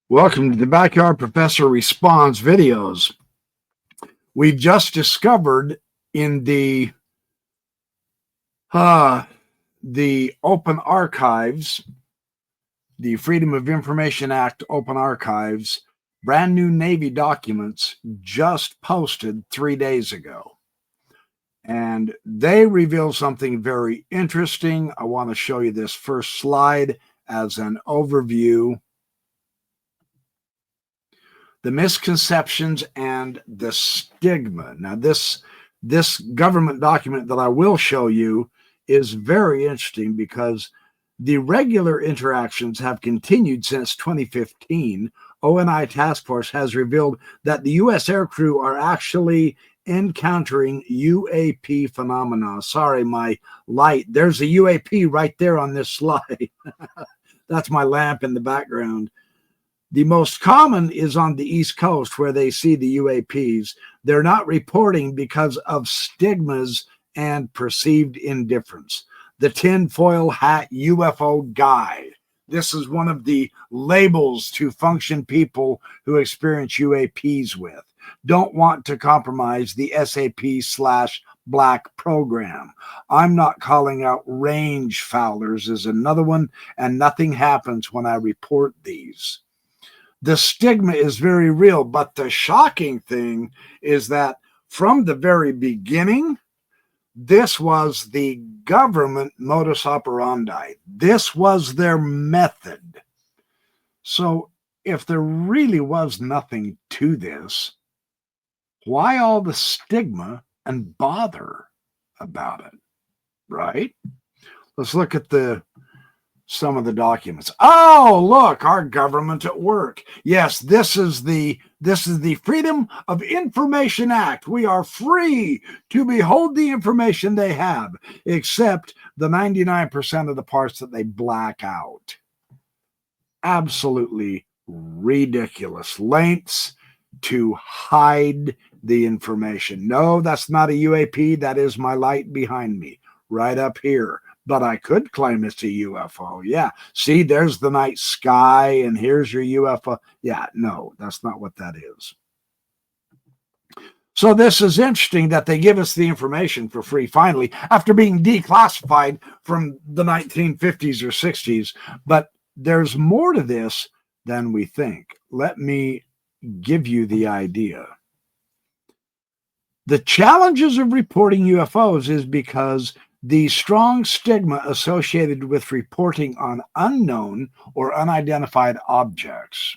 Welcome to the Backyard Professor Responds videos. We've just discovered in the open archives, the Freedom of Information Act open archives, brand new Navy documents just posted 3 days ago. And they reveal something very interesting. I want to show you this first slide as an overview. The misconceptions and the stigma. Now, this government document that I will show you is very interesting because the regular interactions have continued since 2015. ONI Task Force has revealed that the U.S. aircrew are actually encountering UAP phenomena. Sorry, my light. There's a UAP right there on this slide. That's my lamp in the background. The most common is on the East Coast where they see the UAPs. They're not reporting because of stigmas and perceived indifference. The tinfoil hat UFO guide. This is one of the labels to function people who experience UAPs with. Don't want to compromise the SAP/Black program. I'm not calling out range foulers is another one, and nothing happens when I report these. The stigma is very real, but the shocking thing is that from the very beginning, this was the government modus operandi. This was their method. So if there really was nothing to this, why all the stigma and bother about it, right? Let's look at some of the documents. Oh, look, our government at work. Yes, this is the Freedom of Information Act. We are free to behold the information they have, except the 99% of the parts that they black out. Absolutely ridiculous lengths to hide the information. No, that's not a UAP. That is my light behind me, right up here. But I could claim it's a UFO. Yeah. See, there's the night sky, and here's your UFO. Yeah, no, that's not what that is. So this is interesting that they give us the information for free, finally, after being declassified from the 1950s or 60s. But there's more to this than we think. Let me give you the idea. The challenges of reporting UFOs is because the strong stigma associated with reporting on unknown or unidentified objects.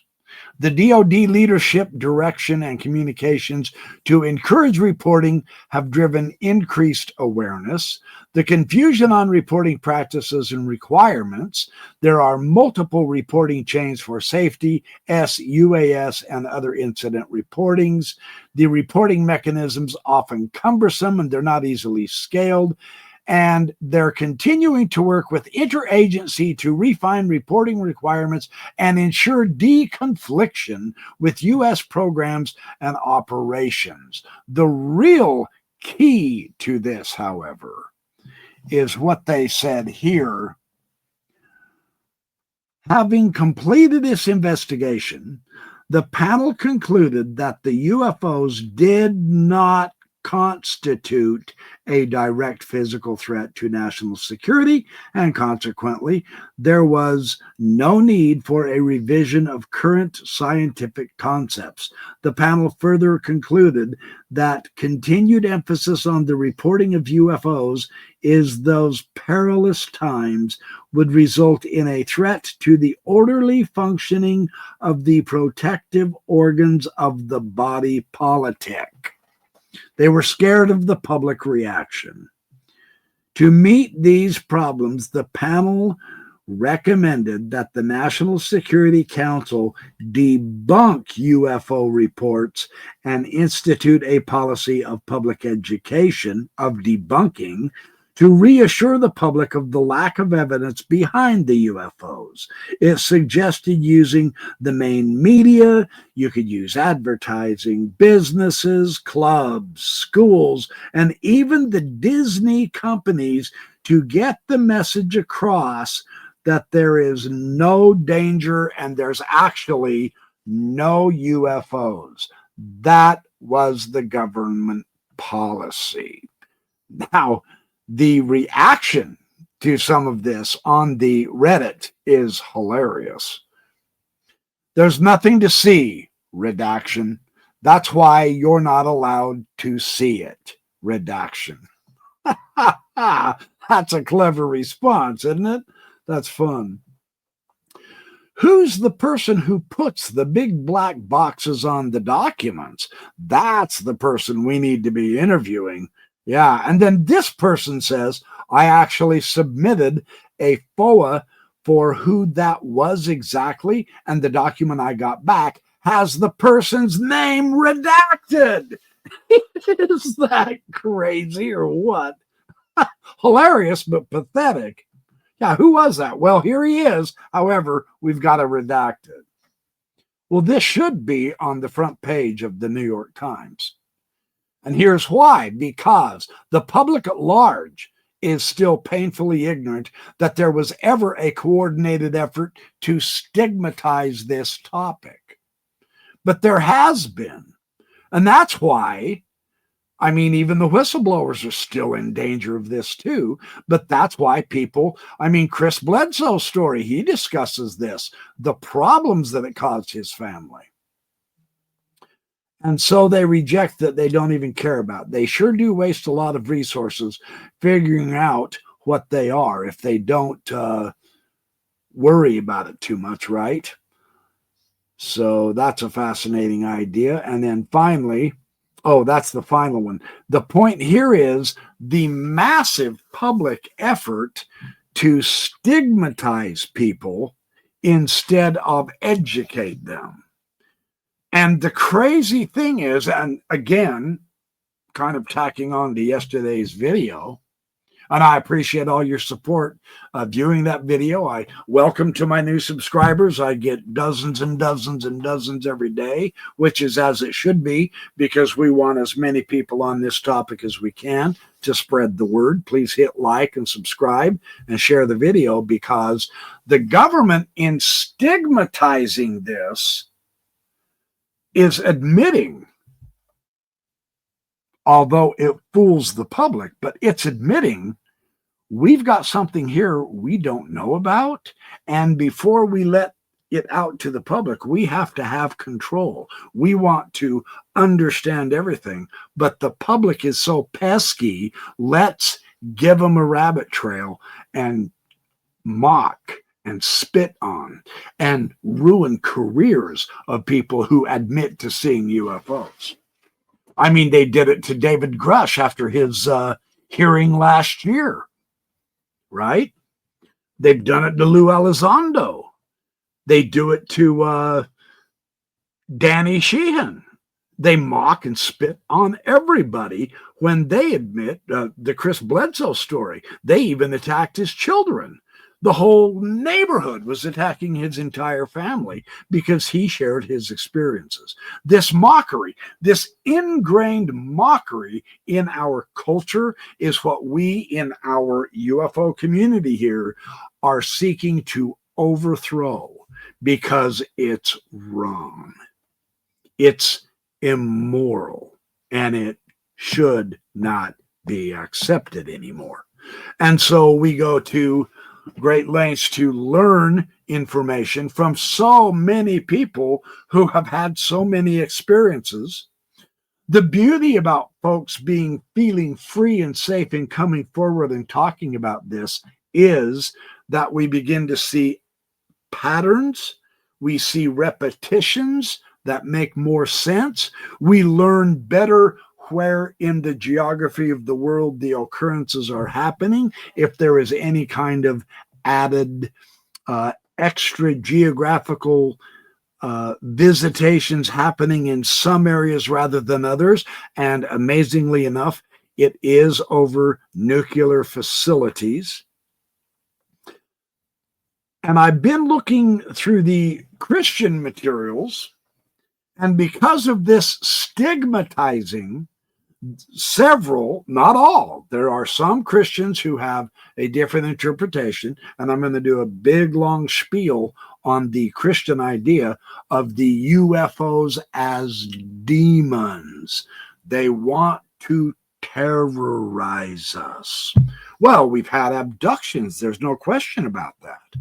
The DoD leadership, direction, and communications to encourage reporting have driven increased awareness. The confusion on reporting practices and requirements. There are multiple reporting chains for safety, UAS, and other incident reportings. The reporting mechanisms often cumbersome and they're not easily scaled. And they're continuing to work with interagency to refine reporting requirements and ensure deconfliction with U.S. programs and operations. The real key to this, however, is what they said here. Having completed this investigation, the panel concluded that the UFOs did not constitute a direct physical threat to national security, and consequently, there was no need for a revision of current scientific concepts. The panel further concluded that continued emphasis on the reporting of UFOs is those perilous times would result in a threat to the orderly functioning of the protective organs of the body politic. They were scared of the public reaction. To meet these problems, the panel recommended that the National Security Council debunk UFO reports and institute a policy of public education, of debunking, to reassure the public of the lack of evidence behind the UFOs. It suggested using the main media. You could use advertising, businesses, clubs, schools, and even the Disney companies to get the message across that there is no danger and there's actually no UFOs. That was the government policy. Now, the reaction to some of this on the Reddit is hilarious. There's nothing to see, redaction. That's why you're not allowed to see it, redaction. That's a clever response, isn't it? That's fun. Who's the person who puts the big black boxes on the documents? That's the person we need to be interviewing. Yeah, and then this person says, I actually submitted a FOA for who that was exactly, and the document I got back has the person's name redacted. Is that crazy or what? Hilarious, but pathetic. Yeah, who was that? Well, here he is. However, we've got to redact it. Well, this should be on the front page of the New York Times. And here's why. Because the public at large is still painfully ignorant that there was ever a coordinated effort to stigmatize this topic. But there has been. And that's why, I mean, even the whistleblowers are still in danger of this too. But that's why people, I mean, Chris Bledsoe's story, he discusses this, the problems that it caused his family. And so they reject that they don't even care about. They sure do waste a lot of resources figuring out what they are if they don't worry about it too much, right? So that's a fascinating idea. And then finally, oh, that's the final one. The point here is the massive public effort to stigmatize people instead of educate them. And the crazy thing is, and again, kind of tacking on to yesterday's video, and I appreciate all your support viewing that video. I welcome to my new subscribers. I get dozens and dozens and dozens every day, which is as it should be, because we want as many people on this topic as we can to spread the word. Please hit like and subscribe and share the video, because the government, in stigmatizing this, is admitting, although it fools the public, but it's admitting we've got something here we don't know about. And before we let it out to the public, we have to have control. We want to understand everything, but the public is so pesky. Let's give them a rabbit trail and mock and spit on and ruin careers of people who admit to seeing UFOs. I mean, they did it to David Grush after his hearing last year, right? They've done it to Lou Elizondo. They do it to Danny Sheehan. They mock and spit on everybody when they admit the Chris Bledsoe story. They even attacked his children. The whole neighborhood was attacking his entire family because he shared his experiences. This mockery, this ingrained mockery in our culture is what we in our UFO community here are seeking to overthrow, because it's wrong. It's immoral, and it should not be accepted anymore. And so we go to great lengths to learn information from so many people who have had so many experiences. The beauty about folks feeling free and safe in coming forward and talking about this is that we begin to see patterns, we see repetitions that make more sense, we learn better where in the geography of the world the occurrences are happening, if there is any kind of added extra geographical visitations happening in some areas rather than others. And amazingly enough, it is over nuclear facilities. And I've been looking through the Christian materials, and because of this stigmatizing, Several, not all, there are some Christians who have a different interpretation, and I'm going to do a big long spiel on the Christian idea of the UFOs as demons. They want to terrorize us. Well, we've had abductions. There's no question about that.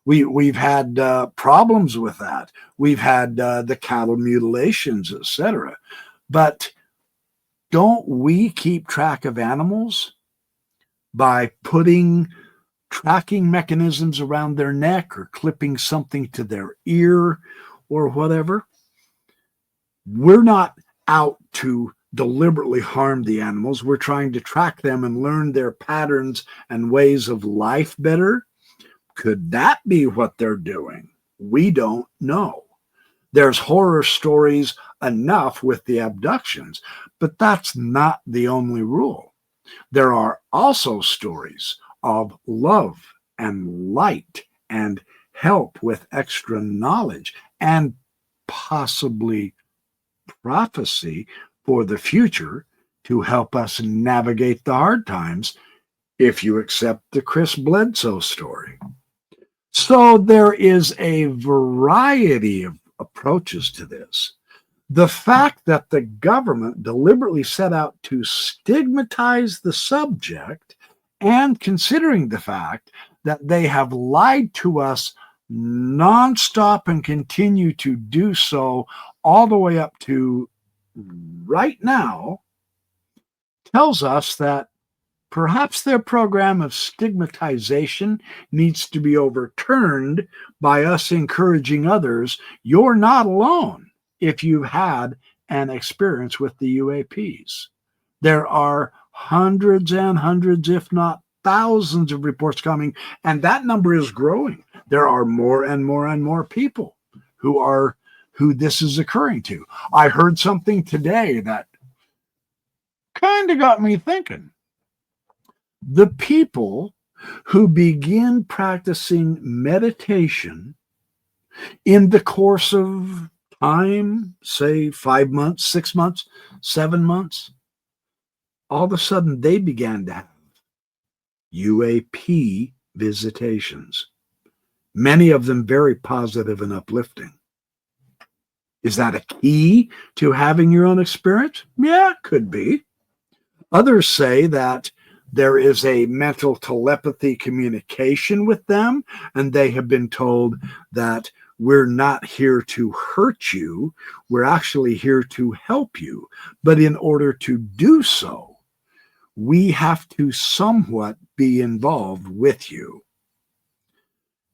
We've had problems with that. We've had the cattle mutilations, etc. But don't we keep track of animals by putting tracking mechanisms around their neck or clipping something to their ear or whatever? We're not out to deliberately harm the animals. We're trying to track them and learn their patterns and ways of life better. Could that be what they're doing? We don't know. There's horror stories enough with the abductions, but that's not the only rule. There are also stories of love and light and help with extra knowledge and possibly prophecy for the future to help us navigate the hard times, if you accept the Chris Bledsoe story. So there is a variety of approaches to this. The fact that the government deliberately set out to stigmatize the subject, and considering the fact that they have lied to us nonstop and continue to do so all the way up to right now, tells us that perhaps their program of stigmatization needs to be overturned by us encouraging others. You're not alone if you've had an experience with the UAPs. There are hundreds and hundreds, if not thousands, of reports coming, and that number is growing. There are more and more and more people who this is occurring to. I heard something today that kind of got me thinking. The people who begin practicing meditation in the course of time, say 5 months, 6 months, 7 months, all of a sudden they began to have UAP visitations, many of them very positive and uplifting. Is that a key to having your own experience? Yeah, it could be. Others say that there is a mental telepathy communication with them, and they have been told that we're not here to hurt you, we're actually here to help you. But in order to do so, we have to somewhat be involved with you.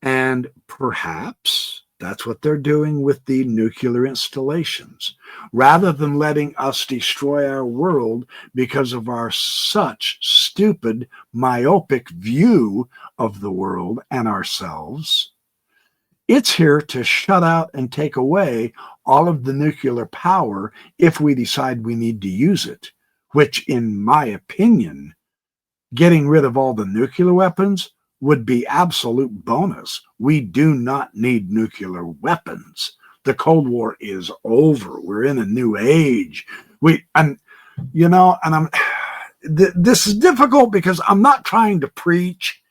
And perhaps that's what they're doing with the nuclear installations. Rather than letting us destroy our world because of our such stupid, myopic view of the world and ourselves, it's here to shut out and take away all of the nuclear power if we decide we need to use it, which, in my opinion, getting rid of all the nuclear weapons would be absolute bonus. We do not need nuclear weapons. The Cold War is over. We're in a new age. This is difficult because I'm not trying to preach,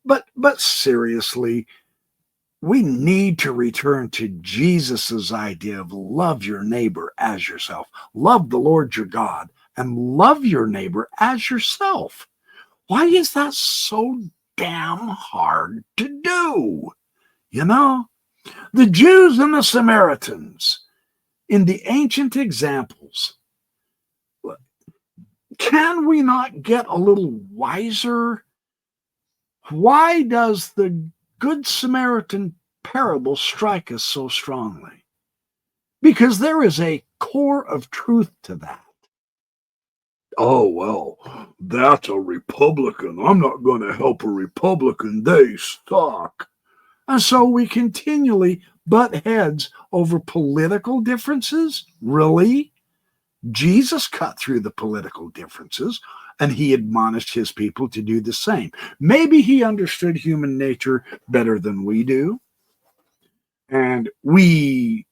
but seriously, we need to return to Jesus's idea of love your neighbor as yourself. Love the Lord your God and love your neighbor as yourself. Why is that so damn hard to do? The Jews and the Samaritans in the ancient examples, can we not get a little wiser? Why does the Good Samaritan parable strike us so strongly? Because there is a core of truth to that. Oh, well, that's a Republican. I'm not going to help a Republican. They suck. And so we continually butt heads over political differences? Really? Jesus cut through the political differences, and he admonished his people to do the same. Maybe he understood human nature better than we do. And we,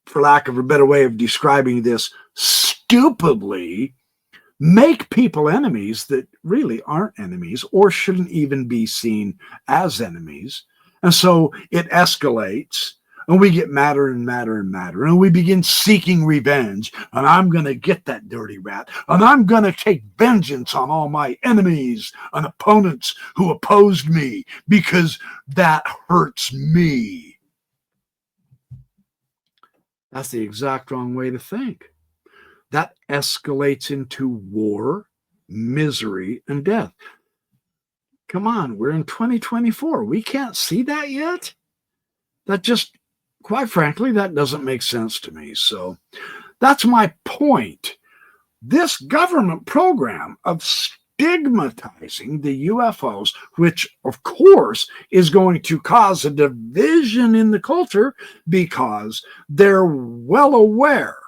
for lack of a better way of describing this, stupidly make people enemies that really aren't enemies or shouldn't even be seen as enemies. And so it escalates, and we get madder and madder and madder, and we begin seeking revenge. And I'm going to get that dirty rat, and I'm going to take vengeance on all my enemies and opponents who opposed me because that hurts me. That's the exact wrong way to think. That escalates into war, misery, and death. Come on, we're in 2024. We can't see that yet? That just, quite frankly, that doesn't make sense to me. So that's my point. This government program of stigmatizing the UFOs, which of course is going to cause a division in the culture because they're well aware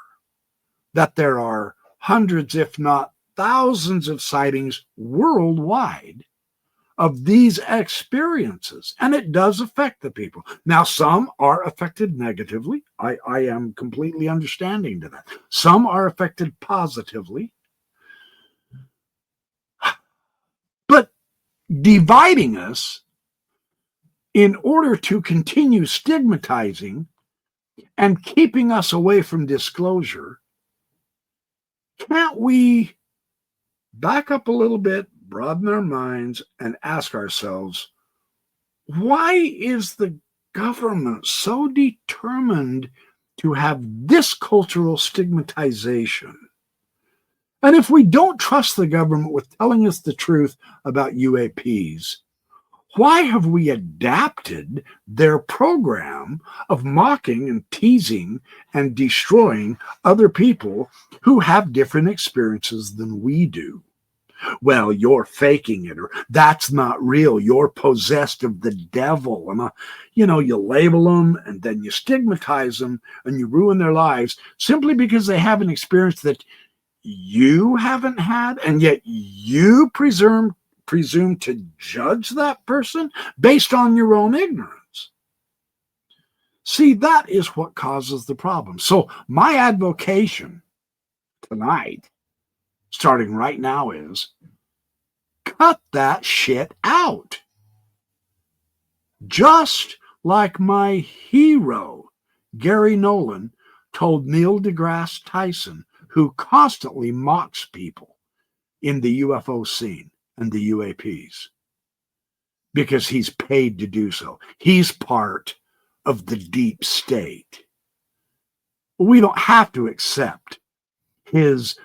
that there are hundreds, if not thousands, of sightings worldwide of these experiences. And it does affect the people. Now, some are affected negatively. I am completely understanding to that. Some are affected positively. But dividing us in order to continue stigmatizing and keeping us away from disclosure, can't we back up a little bit, broaden our minds, and ask ourselves, why is the government so determined to have this cultural stigmatization? And if we don't trust the government with telling us the truth about UAPs, why have we adapted their program of mocking and teasing and destroying other people who have different experiences than we do? Well, you're faking it, or that's not real. You're possessed of the devil. And, you label them and then you stigmatize them and you ruin their lives simply because they have an experience that you haven't had, and yet you presume to judge that person based on your own ignorance. See, that is what causes the problem. So my advocation tonight, starting right now, is cut that shit out. Just like my hero, Gary Nolan, told Neil deGrasse Tyson, who constantly mocks people in the UFO scene and the UAPs, because he's paid to do so. He's part of the deep state. We don't have to accept his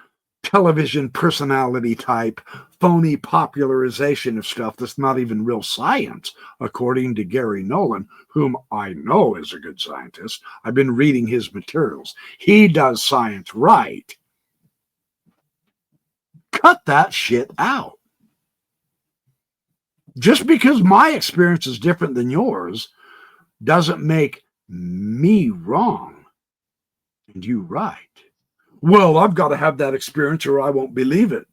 television personality type phony popularization of stuff that's not even real science, according to Gary Nolan, whom I know is a good scientist. I've been reading his materials. He does science right. Cut that shit out. Just because my experience is different than yours doesn't make me wrong and you right. Well, I've got to have that experience or I won't believe it.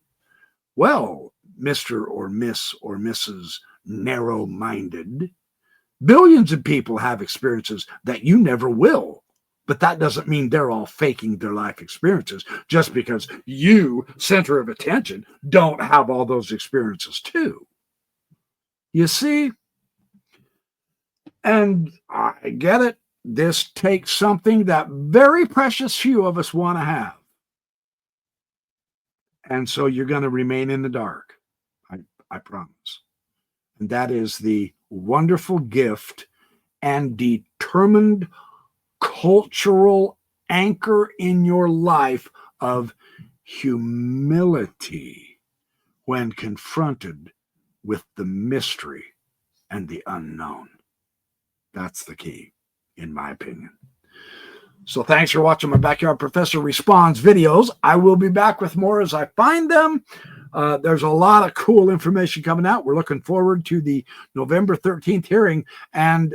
Well, Mr. or Miss or Mrs. Narrow-minded, billions of people have experiences that you never will. But that doesn't mean they're all faking their life experiences just because you, center of attention, don't have all those experiences too. You see? And I get it. This takes something that very precious few of us want to have. And so you're going to remain in the dark. I promise. And that is the wonderful gift and determined cultural anchor in your life of humility when confronted with the mystery and the unknown. That's the key, in my opinion. So thanks for watching my Backyard Professor Responds videos. I will be back with more as I find them. There's a lot of cool information coming out. We're looking forward to the November 13th hearing. And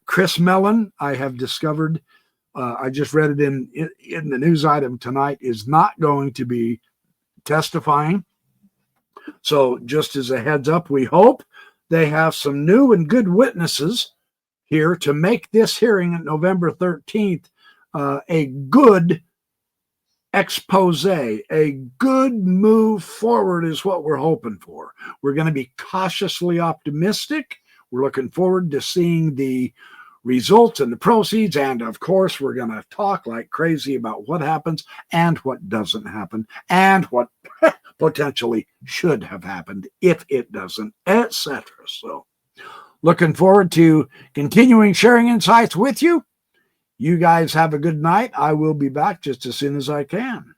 Chris Mellon, I have discovered, I just read it in the news item tonight, is not going to be testifying. So just as a heads up, we hope they have some new and good witnesses here to make this hearing at November 13th a good expose, a good move forward is what we're hoping for. We're going to be cautiously optimistic. We're looking forward to seeing the results and the proceeds. And of course, we're going to talk like crazy about what happens and what doesn't happen and what potentially should have happened if it doesn't, etc. So looking forward to continuing sharing insights with you. You guys have a good night. I will be back just as soon as I can.